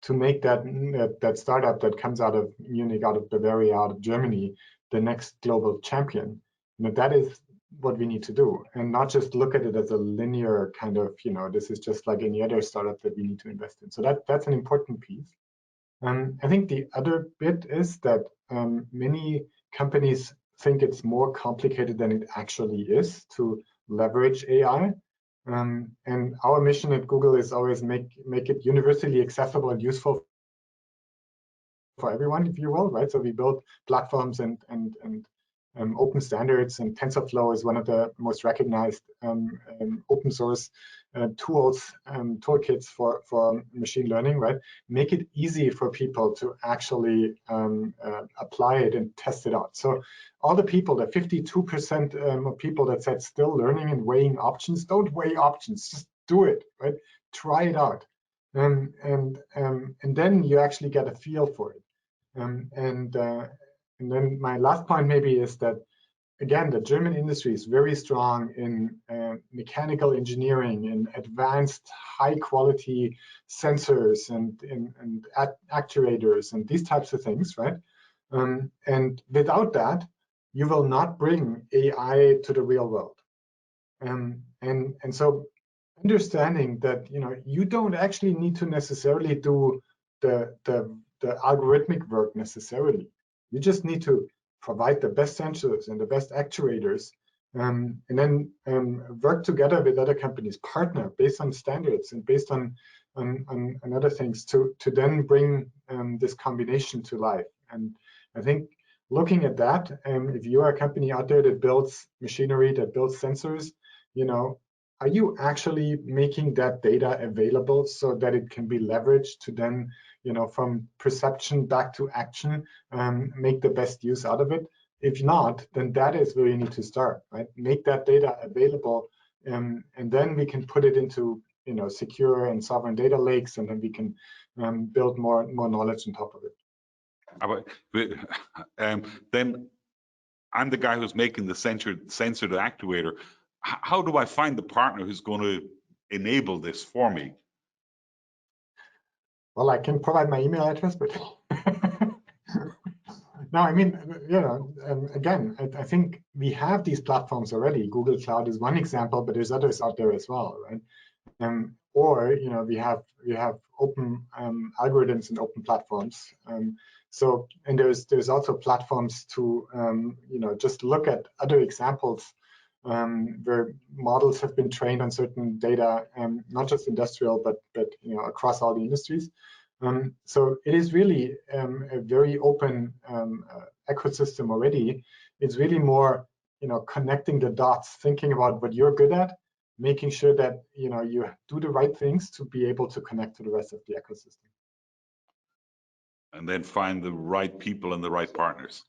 to make that startup that comes out of Munich, out of Bavaria, out of Germany, the next global champion. That is what we need to do, and not just look at it as a linear kind of, this is just like any other startup that we need to invest in. So that's an important piece. I think the other bit is that many companies think it's more complicated than it actually is to leverage AI. And our mission at Google is always make it universally accessible and useful for everyone, if you will, right? So we build platforms and open standards, and TensorFlow is one of the most recognized open source tools, toolkits for machine learning, right? Make it easy for people to actually apply it and test it out. So all the people, the 52% of people that said still learning and weighing options, don't weigh options, just do it, right? Try it out. And then you actually get a feel for it. And then my last point maybe is that again, the German industry is very strong in mechanical engineering and advanced high-quality sensors and actuators and these types of things, right? And without that, you will not bring AI to the real world. And so understanding that you don't actually need to necessarily do the algorithmic work necessarily. You just need to provide the best sensors and the best actuators, and then work together with other companies, partner based on standards and based on other things to then bring this combination to life. And I think looking at that, if you are a company out there that builds machinery, that builds sensors, are you actually making that data available so that it can be leveraged to then, from perception back to action, make the best use out of it? If not, then that is where you need to start, right? Make that data available, and then we can put it into, secure and sovereign data lakes, and then we can build more knowledge on top of it. Then I'm the guy who's making the sensor to actuator. How do I find the partner who's going to enable this for me? Well, I can provide my email address, but no, I mean, again, I think we have these platforms already. Google Cloud is one example, but there's others out there as well, right? Or we have open algorithms and open platforms. So, and there's also platforms to just look at other examples where models have been trained on certain data, not just industrial, but across all the industries. So it is really a very open ecosystem already. It's really more connecting the dots, thinking about what you're good at, making sure that you do the right things to be able to connect to the rest of the ecosystem. And then find the right people and the right partners.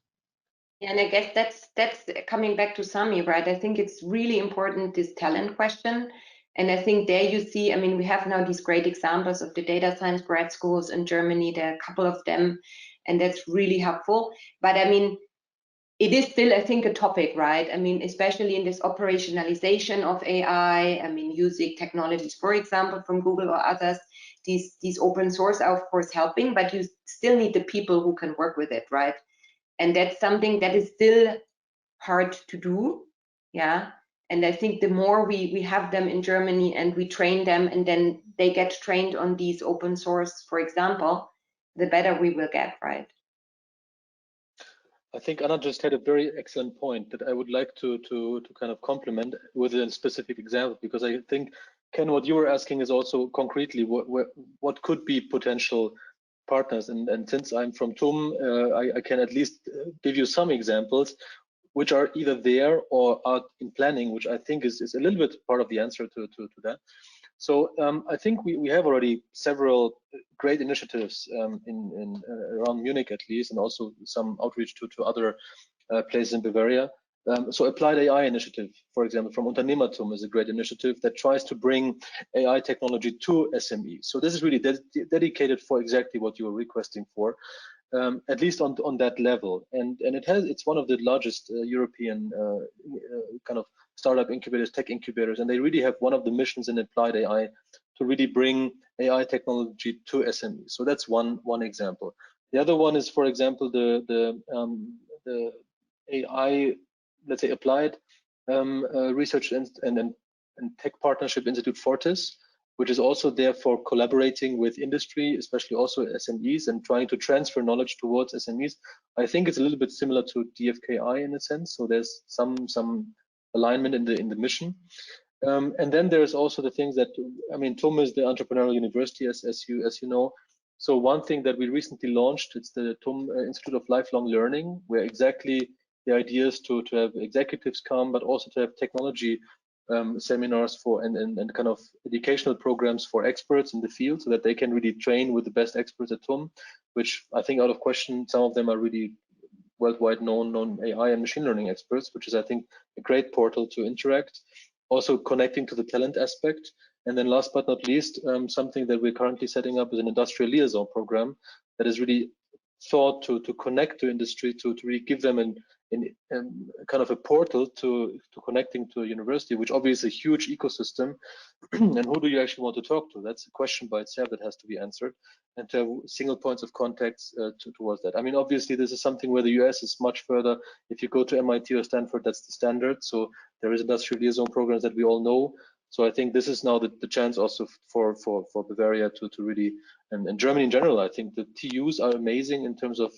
Yeah, and I guess that's coming back to Sami, right? I think it's really important, this talent question. And I think there you see, I mean, we have now these great examples of the data science grad schools in Germany. There are a couple of them, and that's really helpful. But I mean, it is still, I think, a topic, right? I mean, especially in this operationalization of AI, I mean, using technologies, for example, from Google or others, these open source are, of course, helping, but you still need the people who can work with it, right? And that's something that is still hard to do, yeah. And I think the more we have them in Germany and we train them and then they get trained on these open source, for example, the better we will get, right? I think Anna just had a very excellent point that I would like to kind of complement with a specific example, because I think, Ken, what you were asking is also concretely what could be potential partners. And since I'm from TUM, I can at least give you some examples which are either there or are in planning, which I think is a little bit part of the answer to that. So I think we have already several great initiatives in around Munich at least, and also some outreach to other places in Bavaria. So Applied AI initiative, for example, from Unternehmertum is a great initiative that tries to bring AI technology to SMEs. So this is really dedicated for exactly what you were requesting for, at least on that level. And it's one of the largest European kind of startup incubators, tech incubators, and they really have one of the missions in Applied AI to really bring AI technology to SMEs. So that's one example. The other one is, for example, the AI, let's say, applied research and tech partnership institute Fortis, which is also there for collaborating with industry, especially also SMEs, and trying to transfer knowledge towards SMEs. I think it's a little bit similar to DFKI in a sense. So there's some alignment in the mission. And then there's also the things that, I mean, TUM is the entrepreneurial university, as you know. So one thing that we recently launched, it's the TUM Institute of Lifelong Learning, where exactly the idea is to have executives come, but also to have technology seminars for and kind of educational programs for experts in the field, so that they can really train with the best experts at TUM, which I think out of question, some of them are really worldwide known AI and machine learning experts, which is, I think, a great portal to interact. Also connecting to the talent aspect. And then last but not least, something that we're currently setting up is an industrial liaison program that is really thought to connect to industry, to really give them kind of a portal to connecting to a university, which obviously is a huge ecosystem. And who do you actually want to talk to? That's a question by itself that has to be answered, and to have single points of contacts towards that. I mean, obviously, this is something where the US is much further. If you go to MIT or Stanford, that's the standard. So there is industrial liaison programs that we all know. So I think this is now the chance also for Bavaria to really, and Germany in general. I think the TUs are amazing in terms of,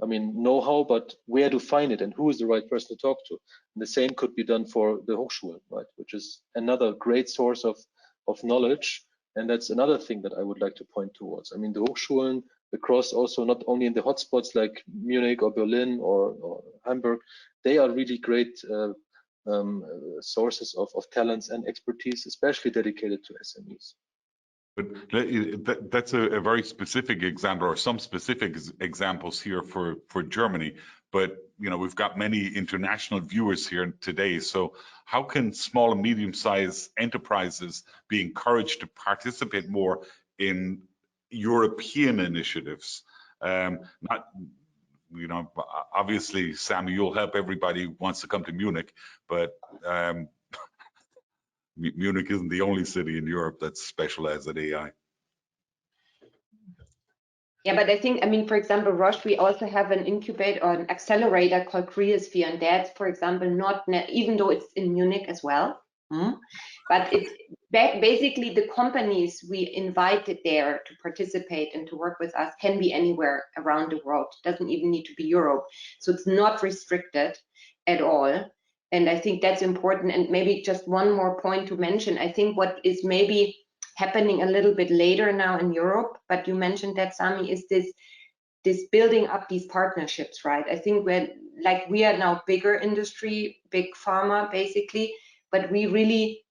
I mean, know-how, but where to find it and who is the right person to talk to. And the same could be done for the Hochschulen, right? Which is another great source of knowledge. And that's another thing that I would like to point towards. I mean, the Hochschulen across also, not only in the hotspots like Munich or Berlin or Hamburg, they are really great sources of talents and expertise, especially dedicated to SMEs. But that's a very specific example, or some specific examples here for Germany. But you know, we've got many international viewers here today. So how can small and medium-sized enterprises be encouraged to participate more in European initiatives? Not, you know, obviously, Sami, you'll help everybody who wants to come to Munich, but Munich isn't the only city in Europe that's specialized at AI. Yeah, but I think, I mean, for example, Roche, we also have an incubator or an accelerator called CreaSphere, and that's, for example, not, even though it's in Munich as well, but it's basically the companies we invited there to participate and to work with us can be anywhere around the world. It doesn't even need to be Europe. So it's not restricted at all. And I think that's important. And maybe just one more point to mention, I think what is maybe happening a little bit later now in Europe, but you mentioned that, Sami, is this building up these partnerships, right? I think we are now bigger industry, big pharma basically, but we really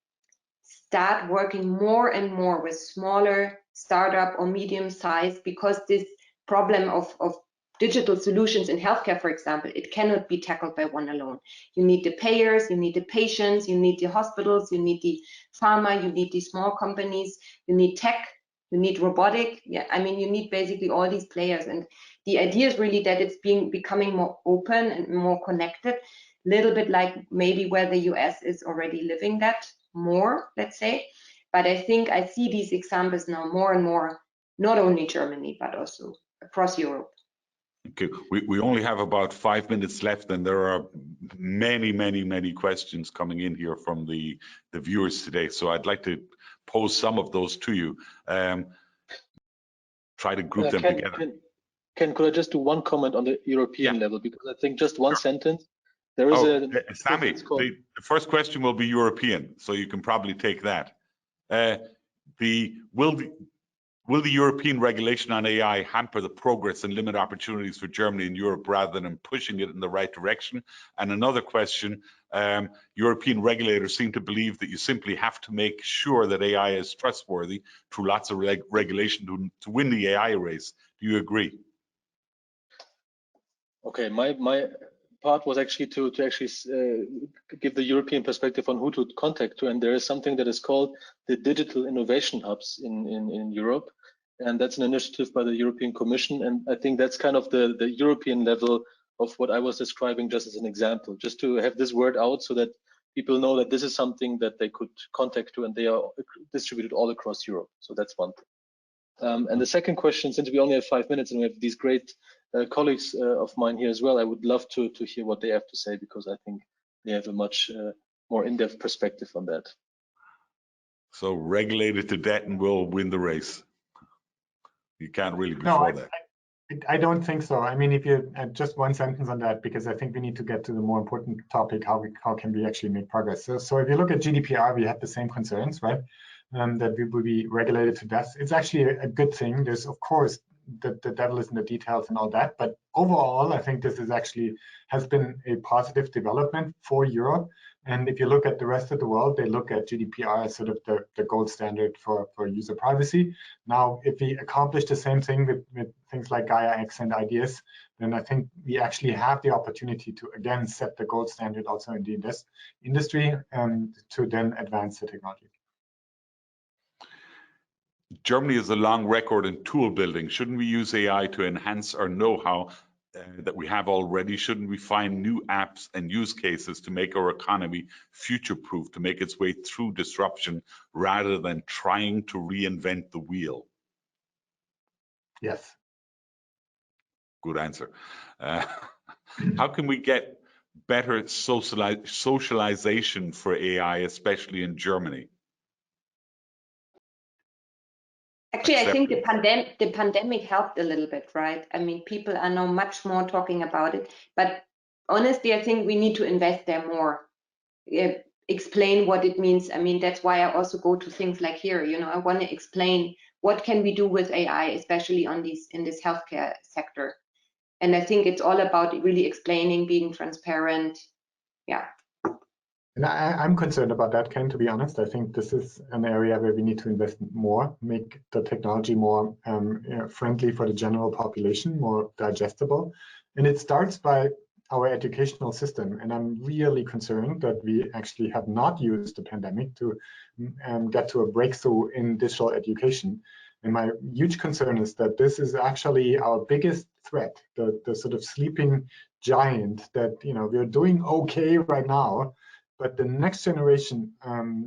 start working more and more with smaller startup or medium size, because this problem of digital solutions in healthcare, for example, it cannot be tackled by one alone. You need the payers, you need the patients, you need the hospitals, you need the pharma, you need the small companies, you need tech, you need robotic. Yeah, I mean, you need basically all these players. And the idea is really that it's becoming more open and more connected, a little bit like maybe where the US is already living that more, let's say. But I think I see these examples now more and more, not only Germany, but also across Europe. Okay, we only have about 5 minutes left, and there are many questions coming in here from the viewers today. So I'd like to pose some of those to you. Try to group them together. Ken, could I just do one comment on the European level? Because I think just one sentence. There is Sami, the first question will be European, so you can probably take that. Will the European regulation on AI hamper the progress and limit opportunities for Germany and Europe rather than pushing it in the right direction? And another question, European regulators seem to believe that you simply have to make sure that AI is trustworthy through lots of regulation to win the AI race. Do you agree? Okay, my part was actually to give the European perspective on who to contact to, and there is something that is called the Digital Innovation Hubs in Europe, and that's an initiative by the European Commission, and I think that's kind of the European level of what I was describing just as an example, just to have this word out so that people know that this is something that they could contact to, and they are distributed all across Europe. So that's one thing. And the second question, since we only have 5 minutes and we have these great colleagues of mine here as well, I would love to hear what they have to say, because I think they have a much more in-depth perspective on that. So regulated to debt and we'll win the race. You can't really before that. I don't think so. I mean, if you just one sentence on that, because I think we need to get to the more important topic, how can we actually make progress? So if you look at GDPR, we have the same concerns, right? That we will be regulated to death. It's actually a good thing. There's, of course, the devil is in the details and all that, but overall, I think this is actually has been a positive development for Europe. And if you look at the rest of the world, they look at GDPR as sort of the gold standard for user privacy. Now, if we accomplish the same thing with things like Gaia X and IDS, then I think we actually have the opportunity to, again, set the gold standard also in the industry and to then advance the technology. Germany has a long record in tool building. Shouldn't we use AI to enhance our know-how that we have already? Shouldn't we find new apps and use cases to make our economy future-proof, to make its way through disruption, rather than trying to reinvent the wheel? Yes. Good answer. How can we get better socialization for AI, especially in Germany? Actually, I think the pandemic helped a little bit, right? I mean, people are now much more talking about it, but honestly, I think we need to invest there more. Explain what it means. I mean, that's why I also go to things like here. You know, I want to explain what can we do with AI, especially on in this healthcare sector. And I think it's all about really explaining, being transparent. Yeah. And I'm concerned about that, Ken, to be honest. I think this is an area where we need to invest more, make the technology more friendly for the general population, more digestible. And it starts by our educational system. And I'm really concerned that we actually have not used the pandemic to get to a breakthrough in digital education. And my huge concern is that this is actually our biggest threat, the sort of sleeping giant that, you know, we're doing okay right now, but the next generation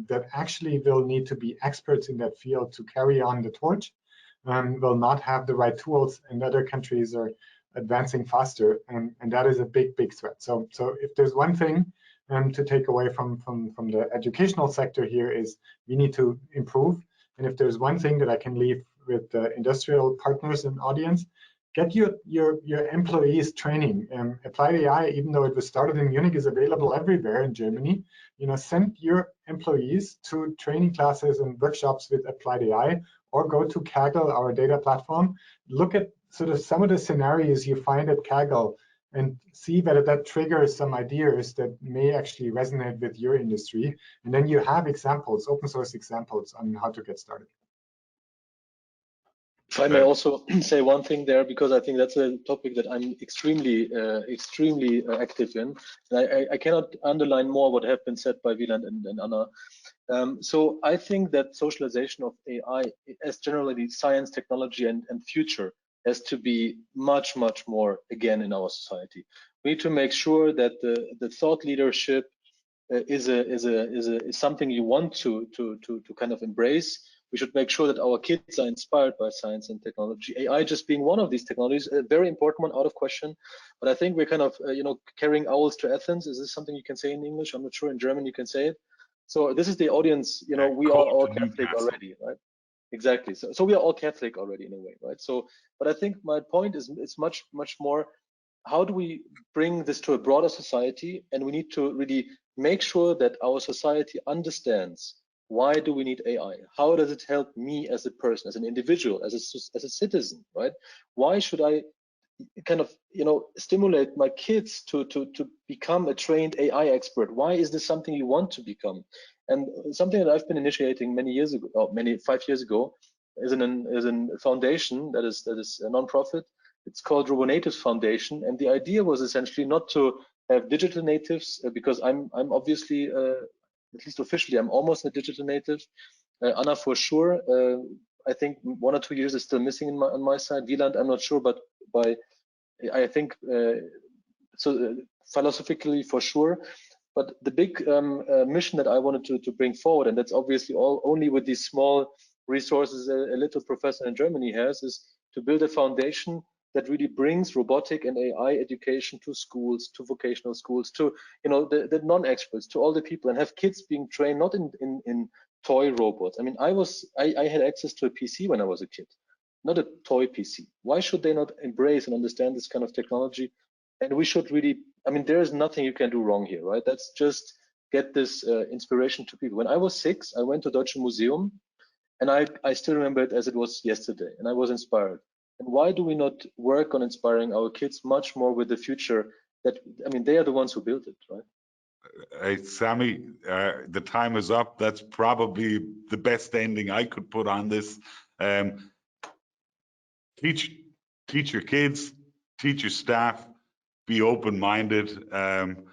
that actually will need to be experts in that field to carry on the torch will not have the right tools, and other countries are advancing faster, and that is a big, big threat. So if there's one thing to take away from the educational sector here is we need to improve. And if there's one thing that I can leave with the industrial partners and audience, get your employees training. Applied AI, even though it was started in Munich, is available everywhere in Germany. You know, send your employees to training classes and workshops with Applied AI, or go to Kaggle, our data platform. Look at sort of some of the scenarios you find at Kaggle and see whether that triggers some ideas that may actually resonate with your industry. And then you have examples, open source examples on how to get started. If I may also say one thing there, because I think that's a topic that I'm extremely active in. And I cannot underline more what have been said by Wieland and Anna. So I think that socialization of AI, as generally science, technology, and future, has to be much, much more again in our society. We need to make sure that the thought leadership is something you want to kind of embrace. We should make sure that our kids are inspired by science and technology. AI just being one of these technologies, a very important one, out of question. But I think we're kind of, carrying owls to Athens. Is this something you can say in English? I'm not sure. In German, you can say it. So this is the audience. You know, we are all Catholic already, right? Exactly. So we are all Catholic already in a way, right? So, but I think my point is, it's much more. How do we bring this to a broader society? And we need to really make sure that our society understands, why do we need AI? How does it help me as a person, as an individual, as a citizen, right? Why should I kind of, stimulate my kids to become a trained AI expert? Why is this something you want to become? And something that I've been initiating 5 years ago, is a foundation that is a non-profit. It's called Robotics Foundation, and the idea was essentially not to have digital natives, because I'm obviously, at least officially, I'm almost a digital native. Anna, for sure. I think 1 or 2 years is still missing on my side. Wieland, I'm not sure, but I think philosophically for sure. But the big mission that I wanted to bring forward, and that's obviously only with these small resources a little professor in Germany has, is to build a foundation that really brings robotic and AI education to schools, to vocational schools, to the non-experts, to all the people, and have kids being trained not in toy robots. I mean, I had access to a PC when I was a kid, not a toy PC. Why should they not embrace and understand this kind of technology? And we should really, I mean, there is nothing you can do wrong here, right? That's just get this inspiration to people. When I was 6, I went to Deutsche Museum, and I still remember it as it was yesterday, and I was inspired. And why do we not work on inspiring our kids much more with the future? That, I mean, they are the ones who built it, right? Hey, Sami, the time is up. That's probably the best ending I could put on this. Teach your kids, teach your staff, be open-minded, and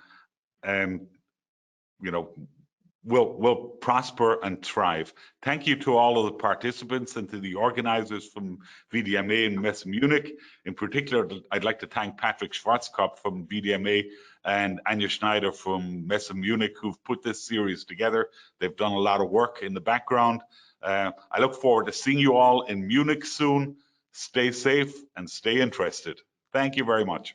will prosper and thrive. Thank you to all of the participants and to the organizers from VDMA and Messe Munich. In particular, I'd like to thank Patrick Schwarzkopf from VDMA and Anja Schneider from Messe Munich, who've put this series together. They've done a lot of work in the background. I look forward to seeing you all in Munich soon. Stay safe and stay interested. Thank you very much.